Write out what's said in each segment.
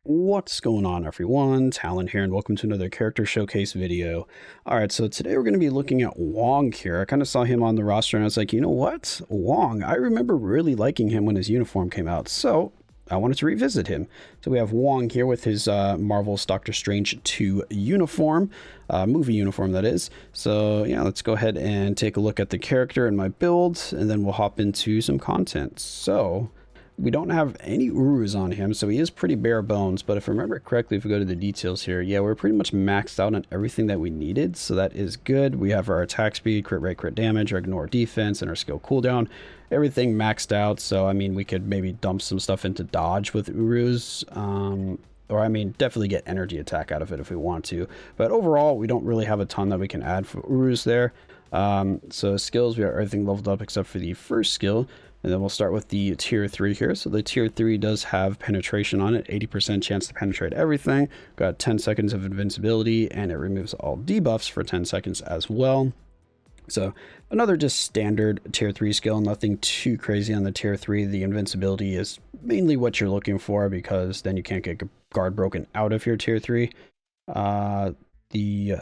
What's going on, everyone? Talen here, and welcome to another character showcase video. Alright, so today we're going to be looking at Wong here. I kind of saw him on the roster and I was like, you know what? Wong, I remember really liking him when his uniform came out, so I wanted to revisit him. So we have Wong here with his Marvel's Doctor Strange 2 uniform, movie uniform that is. So yeah, let's go ahead and take a look at the character and my build, and then we'll hop into some content. So we don't have any Urus on him, so he is pretty bare bones, but if I remember correctly, if we go to the details here, yeah, we're pretty much maxed out on everything that we needed, so that is good. We have our attack speed, crit rate, crit damage, our ignore defense, and our skill cooldown. Everything maxed out, so I mean, we could maybe dump some stuff into dodge with Urus, or I mean, definitely get energy attack out of it if we want to, but overall, we don't really have a ton that we can add for Urus there. So skills, we have everything leveled up except for the first skill. And then we'll start with the tier 3 here. So the tier 3 does have penetration on it, 80% chance to penetrate everything. Got 10 seconds of invincibility, and it removes all debuffs for 10 seconds as well. So another just standard tier 3 skill, nothing too crazy on the tier 3. The invincibility is mainly what you're looking for because then you can't get guard broken out of your tier 3. The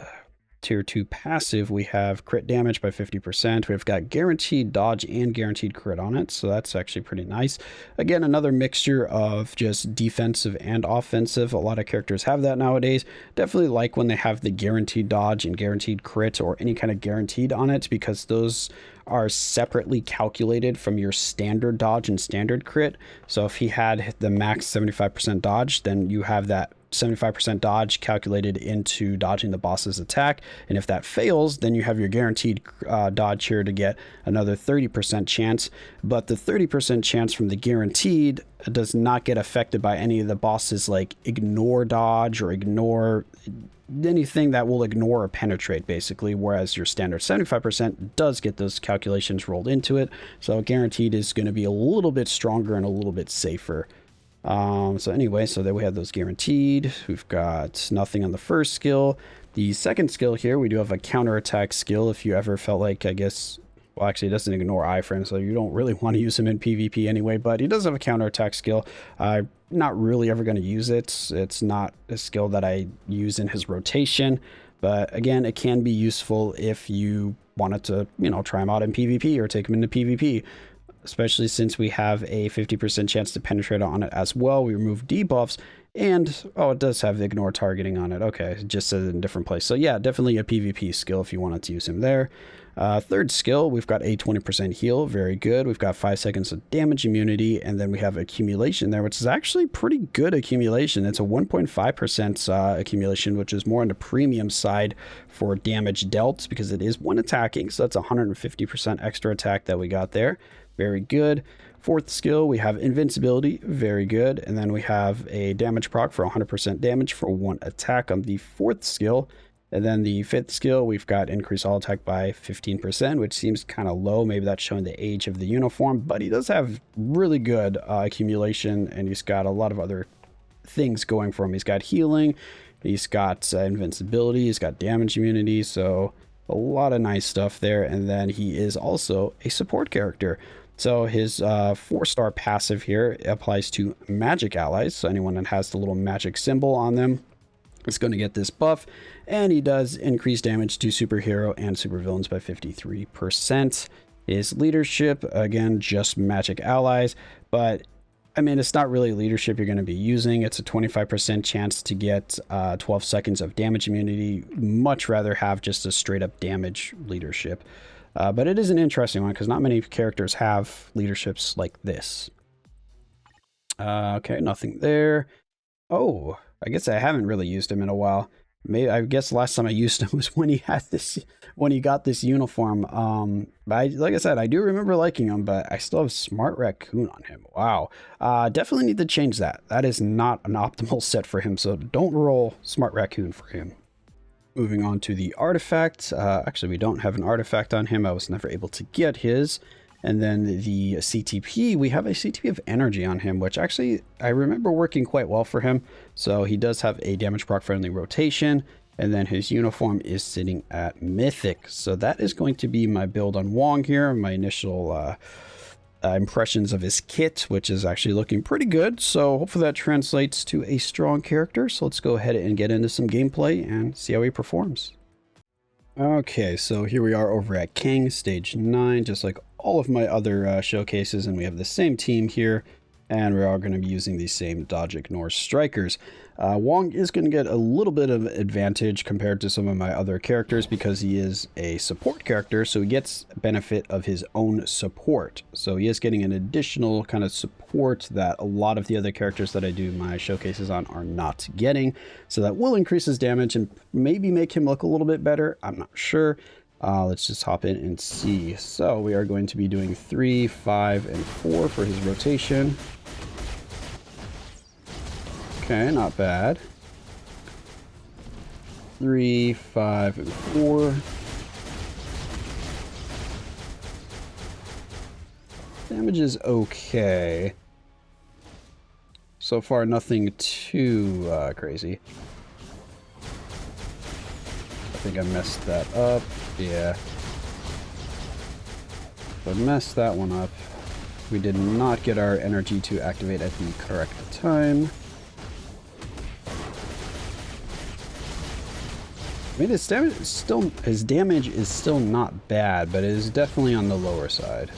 tier 2 passive, we have crit damage by 50%. We've got guaranteed dodge and guaranteed crit on it, so that's actually pretty nice. Again, another mixture of just defensive and offensive. A lot of characters have that nowadays. Definitely like when they have the guaranteed dodge and guaranteed crit or any kind of guaranteed on it, because those are separately calculated from your standard dodge and standard crit. So if he had the max 75% dodge, then you have that 75% dodge calculated into dodging the boss's attack, and if that fails, then you have your guaranteed dodge here to get another 30% chance, but the 30% chance from the guaranteed does not get affected by any of the bosses like ignore dodge or ignore anything that will ignore or penetrate, basically, whereas your standard 75% does get those calculations rolled into it. So guaranteed is going to be a little bit stronger and a little bit safer. So anyway, so there we have those guaranteed. We've got nothing on the first skill. The second skill here, we do have a counterattack skill. If you ever felt like, I guess, well, actually, it doesn't ignore iframe, so you don't really want to use him in PvP anyway, but he does have a counterattack skill. I'm not really ever going to use it. It's not a skill that I use in his rotation, but again, it can be useful if you wanted to, you know, try him out in PvP or take him into PvP. Especially since we have a 50% chance to penetrate on it as well. We remove debuffs, and oh, it does have ignore targeting on it. Okay, it just says it in a different place. So yeah, definitely a PvP skill if you wanted to use him there. Third skill, we've got a 20% heal, very good. We've got 5 seconds of damage immunity, and then we have accumulation there, which is actually pretty good accumulation. It's a 1.5% accumulation, which is more on the premium side for damage dealt because it is one attacking, so that's 150% extra attack that we got there. Very good. Fourth skill, we have invincibility, very good. And then we have a damage proc for 100% damage for 1 attack on the fourth skill. And then the fifth skill, we've got increase all attack by 15%, which seems kind of low. Maybe that's showing the age of the uniform, but he does have really good accumulation, and he's got a lot of other things going for him. He's got healing, he's got invincibility, he's got damage immunity, so a lot of nice stuff there. And then he is also a support character. So his 4-star passive here applies to magic allies. So anyone that has the little magic symbol on them is going to get this buff. And he does increase damage to superhero and supervillains by 53%. His leadership, again, just magic allies. But I mean, it's not really leadership you're going to be using. It's a 25% chance to get 12 seconds of damage immunity. Much rather have just a straight up damage leadership. But it is an interesting one because not many characters have leaderships like this. Okay, nothing there. Oh, I guess I haven't really used him in a while. Maybe I guess last time I used him was when he had this, when he got this uniform. But like I said, I do remember liking him, but I still have Smart Raccoon on him. Wow. Definitely need to change that. That is not an optimal set for him, so don't roll Smart Raccoon for him. Moving on to the artifact. Actually, we don't have an artifact on him. I was never able to get his. And then the CTP, we have a CTP of energy on him, which actually I remember working quite well for him. So he does have a damage proc friendly rotation. And then his uniform is sitting at Mythic. So that is going to be my build on Wong here. My initial impressions of his kit, which is actually looking pretty good. So hopefully that translates to a strong character. So let's go ahead and get into some gameplay and see how he performs. Okay, so here we are over at King, stage 9, just like all of my other showcases, and we have the same team here, and we are going to be using the same dodge ignore strikers. Wong is going to get a little bit of advantage compared to some of my other characters because he is a support character, so he gets benefit of his own support. So he is getting an additional kind of support that a lot of the other characters that I do my showcases on are not getting. So that will increase his damage and maybe make him look a little bit better. I'm not sure. Let's just hop in and see. So we are going to be doing 3, 5, and 4 for his rotation. Okay, not bad. 3, 5, and 4. Damage is okay. So far, nothing too crazy. I think I messed that up. Yeah. But messed that one up. We did not get our energy to activate at the correct time. I mean, his damage is still not bad, but it is definitely on the lower side.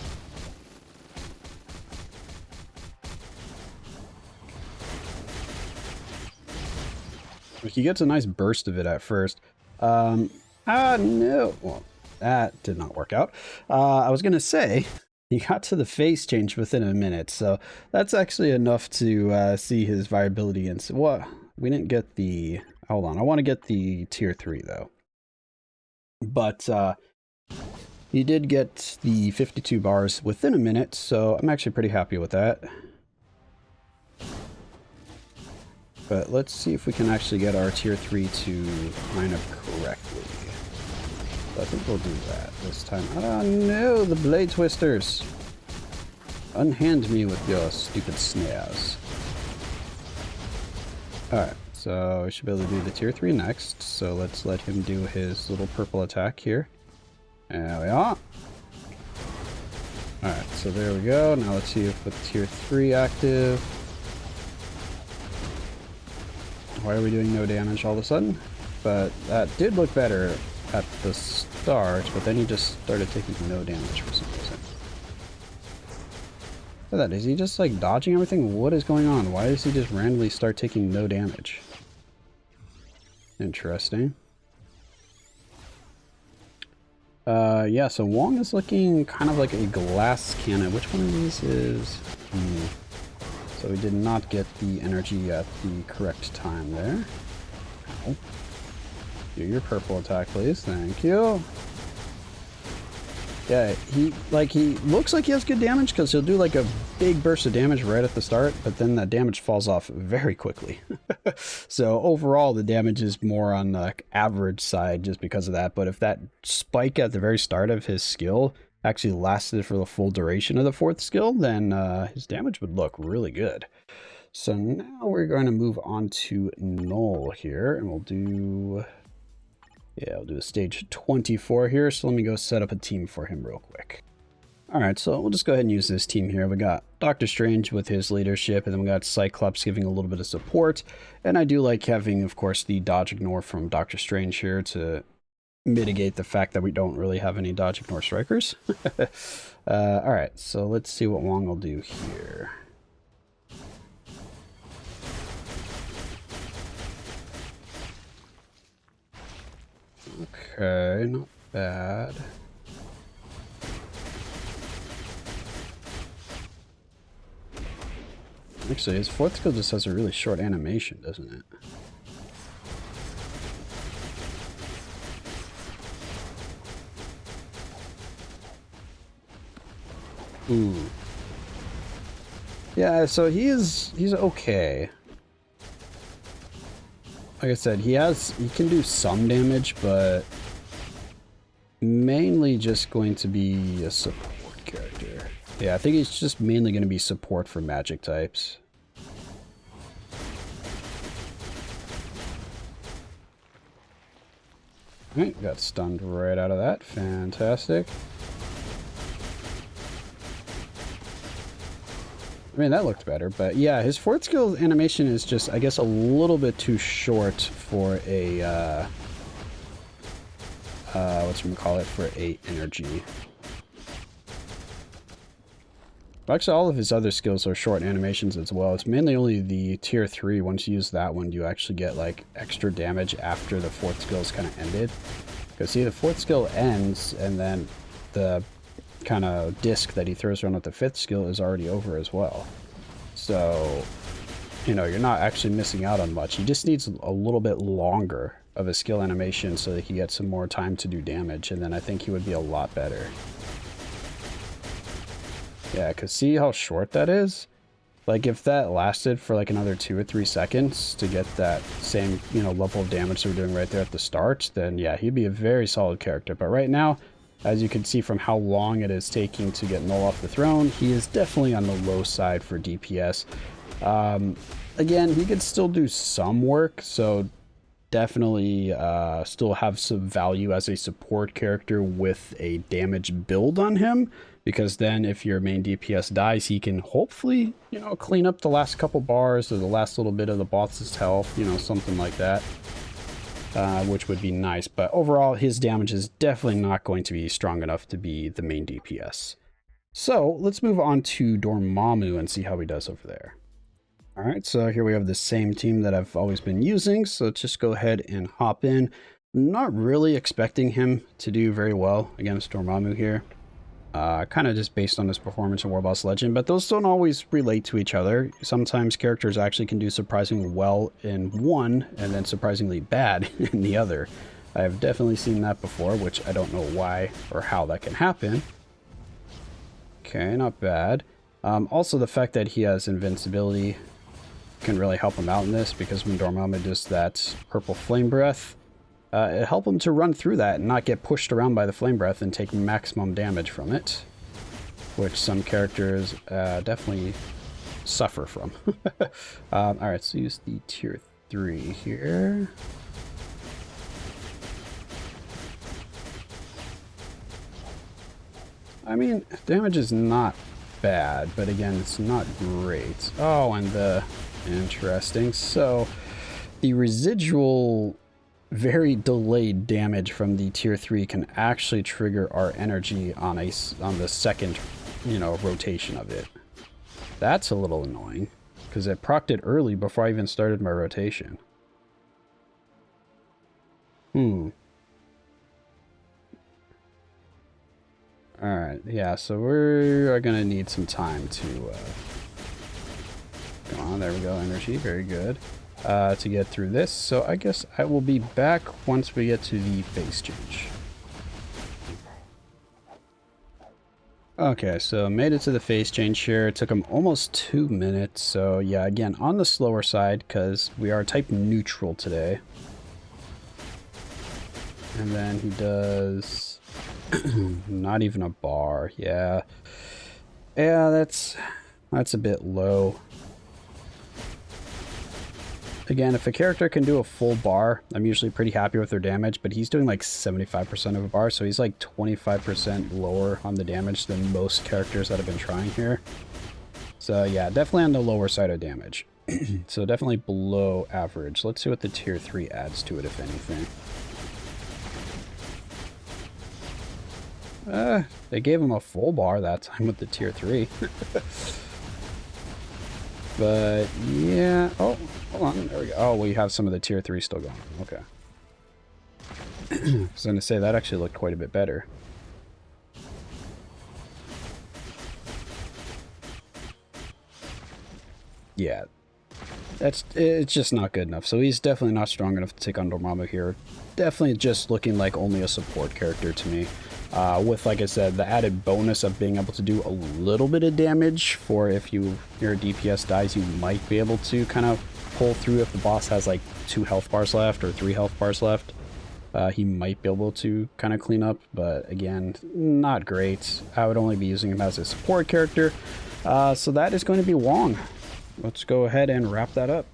He gets a nice burst of it at first. No. Well, that did not work out. I was going to say, he got to the phase change within a minute, so that's actually enough to see his viability. And so, what? We didn't get the... Hold on, I want to get the tier 3 though. But he did get the 52 bars within a minute, so I'm actually pretty happy with that. But let's see if we can actually get our tier 3 to line up correctly. So I think we'll do that this time. Oh no, the blade twisters! Unhand me with your stupid snares. Alright. So we should be able to do the tier 3 next. So let's let him do his little purple attack here. There we are. Alright, so there we go. Now let's see if with tier 3 active. Why are we doing no damage all of a sudden? But that did look better at the start, but then he just started taking no damage for some reason. Look at that. Is he just like dodging everything? What is going on? Why does he just randomly start taking no damage? Interesting. Yeah, so Wong is looking kind of like a glass cannon. Which one of these is... So we did not get the energy at the correct time there. Ow. Do your purple attack, please. Thank you. Yeah, he looks like he has good damage because he'll do like a big burst of damage right at the start, but then that damage falls off very quickly. So overall, the damage is more on the average side just because of that. But if that spike at the very start of his skill actually lasted for the full duration of the 4th skill, then his damage would look really good. So now we're going to move on to Null here, and we'll do... Yeah, I'll do a stage 24 here, so let me go set up a team for him real quick. Alright, so we'll just go ahead and use this team here. We got Doctor Strange with his leadership, and then we got Cyclops giving a little bit of support. And I do like having, of course, the dodge ignore from Doctor Strange here to mitigate the fact that we don't really have any dodge ignore strikers. Alright, so let's see what Wong will do here. Okay, not bad. Actually, his 4th skill just has a really short animation, doesn't it? Ooh. Yeah, so he's okay. Like I said, he can do some damage, but mainly just going to be a support character. Yeah, I think he's just mainly going to be support for magic types. Alright, got stunned right out of that. Fantastic. I mean, that looked better, but yeah, his fourth skill animation is just, I guess, a little bit too short for a, whatchamacallit, for a energy. Actually, all of his other skills are short animations as well. It's mainly only the tier 3. Once you use that one, you actually get, like, extra damage after the fourth skill is kind of ended. Because, see, the fourth skill ends, and then the kind of disc that he throws around with the fifth skill is already over as well. So, you know, you're not actually missing out on much. He just needs a little bit longer of a skill animation so that he gets some more time to do damage, and then I think he would be a lot better. Yeah, because see how short that is? Like, if that lasted for like another 2 or 3 seconds to get that same, you know, level of damage that we're doing right there at the start, then yeah, he'd be a very solid character. But right now, as you can see from how long it is taking to get Null off the throne, he is definitely on the low side for DPS. Again, he could still do some work, so definitely still have some value as a support character with a damage build on him, because then if your main DPS dies, he can hopefully, you know, clean up the last couple bars or the last little bit of the boss's health, you know, something like that. Which would be nice, but overall his damage is definitely not going to be strong enough to be the main DPS. So let's move on to Dormammu and see how he does over there. Alright, so here we have the same team that I've always been using, so let's just go ahead and hop in. Not really expecting him to do very well against Dormammu here. Kind of just based on his performance in War Boss Legend, but those don't always relate to each other. Sometimes characters actually can do surprisingly well in one, and then surprisingly bad in the other. I have definitely seen that before, which I don't know why or how that can happen. Okay, not bad. Also, the fact that he has invincibility can really help him out in this, because when Dormammu does that purple flame breath, it helps him to run through that and not get pushed around by the flame breath and take maximum damage from it, which some characters definitely suffer from. Alright, so use the tier 3 here. I mean, damage is not bad, but again, it's not great. Oh, and the... Interesting. So, the residual... very delayed damage from the tier 3 can actually trigger our energy on the second, you know, rotation of it. That's a little annoying, because it procced it early before I even started my rotation. Alright, yeah, so we're gonna need some time to, come on, there we go, energy, very good. To get through this, so I guess I will be back once we get to the phase change. Okay, so made it to the phase change here. It took him almost 2 minutes, so yeah, again, on the slower side, because we are type neutral today. And then he does... not even a bar, yeah. Yeah, that's a bit low. Again, if a character can do a full bar, I'm usually pretty happy with their damage, but he's doing like 75% of a bar, so he's like 25% lower on the damage than most characters that have been trying here. So yeah, definitely on the lower side of damage. So definitely below average. Let's see what the tier 3 adds to it, if anything. They gave him a full bar that time with the tier 3. But yeah, oh, hold on, there we go. Oh, we have some of the tier 3 still going. Okay. I was going to say, that actually looked quite a bit better. Yeah, it's just not good enough. So he's definitely not strong enough to take on Dormammu here. Definitely just looking like only a support character to me. With, like I said, the added bonus of being able to do a little bit of damage for if your DPS dies, you might be able to kind of pull through if the boss has like 2 health bars left or 3 health bars left. He might be able to kind of clean up, but again, not great. I would only be using him as a support character. So that is going to be Wong. Let's go ahead and wrap that up.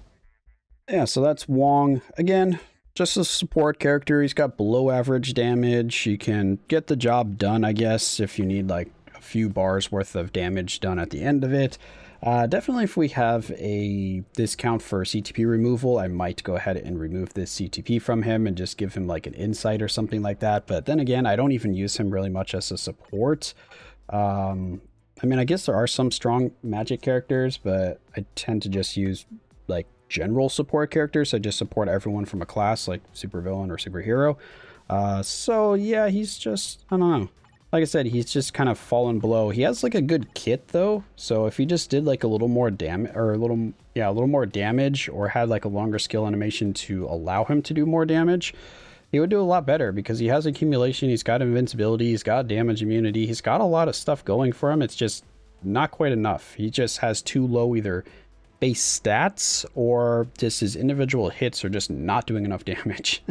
Yeah, so that's Wong. Again, just a support character. He's got below average damage. He can get the job done, I guess, if you need like a few bars worth of damage done at the end of it. Definitely if we have a discount for CTP removal, I might go ahead and remove this CTP from him and just give him like an insight or something like that. But then again, I don't even use him really much as a support. I mean, I guess there are some strong magic characters, but I tend to just use like general support characters. I just support everyone from a class like supervillain or superhero. So yeah, he's just, I don't know. Like I said, he's just kind of fallen below. He has like a good kit though. So if he just did like a little more damage or a little more damage, or had like a longer skill animation to allow him to do more damage, he would do a lot better because he has accumulation. He's got invincibility. He's got damage immunity. He's got a lot of stuff going for him. It's just not quite enough. He just has too low either base stats, or just his individual hits are just not doing enough damage.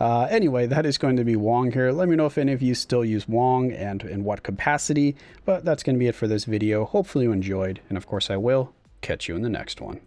Anyway, that is going to be Wong here. Let me know if any of you still use Wong and in what capacity, but that's going to be it for this video. Hopefully you enjoyed, and of course I will catch you in the next one.